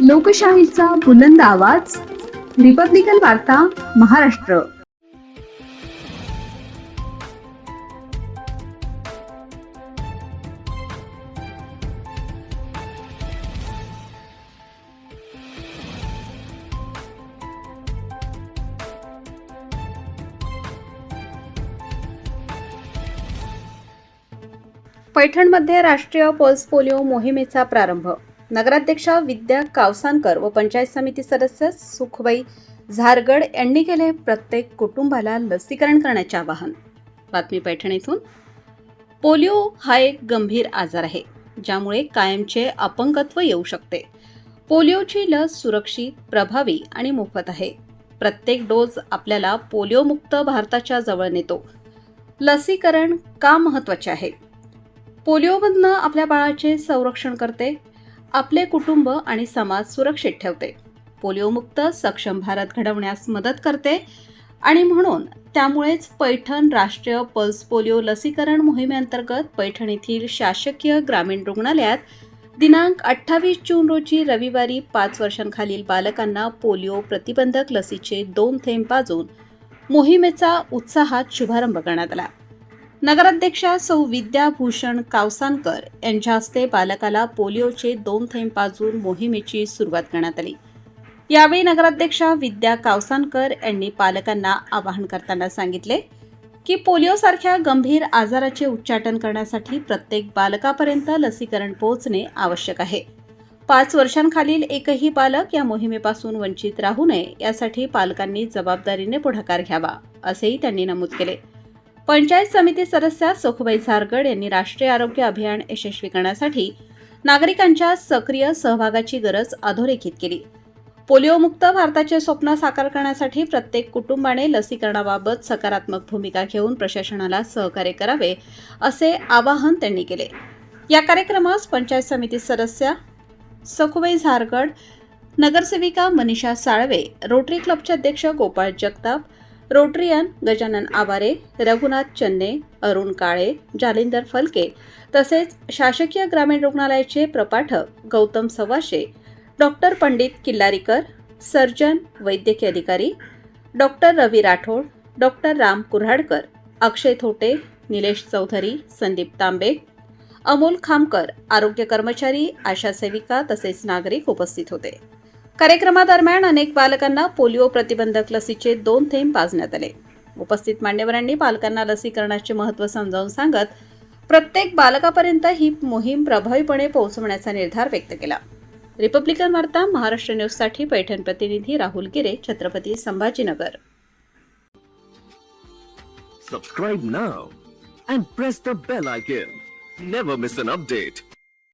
लोकशाहीचा बुलंद आवाज, रिपब्लिकन वार्ता महाराष्ट्र. पैठणमध्ये राष्ट्रीय पल्स पोलिओ मोहिमेचा प्रारंभ. नगराध्यक्षा विद्या कावसानकर व पंचायत समिती सदस्य सुखबाई झारगड यांनी केले प्रत्येक कुटुंबाला लसीकरण करण्याचे आवाहन. बातमी पैठण येथून. पोलिओ हा एक गंभीर आजार आहे ज्यामुळे कायमचे अपंगत्व येऊ शकते. पोलिओची लस सुरक्षित, प्रभावी आणि मोफत आहे. प्रत्येक डोस आपल्याला पोलिओमुक्त भारताच्या जवळ नेतो. लसीकरण का महत्त्वाचे आहे? पोलिओमधनं आपल्या बाळाचे संरक्षण करते, आपले कुटुंब आणि समाज सुरक्षित ठेवते. पोलिओमुक्त सक्षम भारत घडवण्यास मदत करते आणि म्हणून त्यामुळेच पैठण राष्ट्रीय पल्स पोलिओ लसीकरण मोहिमेअंतर्गत पैठण येथील शासकीय ग्रामीण रुग्णालयात दिनांक 28 जून रोजी रविवारी 5 वर्षांखालील बालकांना पोलिओ प्रतिबंधक लसीचे 2 थेंब पाजून मोहिमेचा उत्साहात शुभारंभ करण्यात आला. नगराध्यक्षा सौ विद्या भूषण कावसानकर यांच्या हस्ते बालकाला पोलिओचे 2 थेंब पाजून मोहिमेची सुरुवात करण्यात आली. यावेळी नगराध्यक्षा विद्या कावसानकर यांनी पालकांना आवाहन करताना सांगितले की पोलिओसारख्या गंभीर आजाराचे उच्चाटन करण्यासाठी प्रत्येक बालकापर्यंत लसीकरण पोहोचणे आवश्यक आहे. 5 वर्षांखालील एकही बालक या मोहिमेपासून वंचित राहू नये यासाठी पालकांनी जबाबदारीने पुढाकार घ्यावा, असेही त्यांनी नमूद केले. पंचायत समिती सदस्य सुखबाई झारगड यांनी राष्ट्रीय आरोग्य अभियान यशस्वी करण्यासाठी नागरिकांच्या सक्रिय सहभागाची गरज अधोरेखित केली. पोलिओमुक्त भारताचे स्वप्न साकार करण्यासाठी प्रत्येक कुटुंबाने लसीकरणाबाबत सकारात्मक भूमिका घेऊन प्रशासनाला सहकार्य करावे, असे आवाहन त्यांनी केले. या कार्यक्रमास पंचायत समिती सदस्य सुखबाई झारगड, नगरसेविका मनीषा साळवे, रोटरी क्लबचे अध्यक्ष गोपाळ जगताप, रोटरियन गजानन आवारे, रघुनाथ चन्ने, अरुण काळे, जालिंदर फलके तसेच शासकीय ग्रामीण रुग्णालयाचे प्रपाठक गौतम सवाशे, डॉक्टर पंडित किल्लारीकर, सर्जन वैद्यकीय अधिकारी डॉक्टर रवी राठोड, डॉक्टर राम कुऱ्हाडकर, अक्षय थोटे, निलेश चौधरी, संदीप तांबे, अमोल खामकर, आरोग्य कर्मचारी, आशा सेविका तसेच नागरिक उपस्थित होते. कार्यक्रमादरम्यान अनेक बालकांना पोलिओ प्रतिबंधक लसीचे 2 थेंब पाजण्यात आले. उपस्थित मान्यवरांनी बालकांना लसीकरणाचे महत्त्व समजावून सांगत प्रत्येक बालकापर्यंत ही मोहीम प्रभावीपणे पोहोचवण्याचा निर्धार व्यक्त केला. रिपब्लिकन वार्ता महाराष्ट्र न्यूजसाठी पैठण प्रतिनिधी राहुल गिरे, Chhatrapati Sambhajinagar. Subscribe now and press the bell icon. Never miss an update.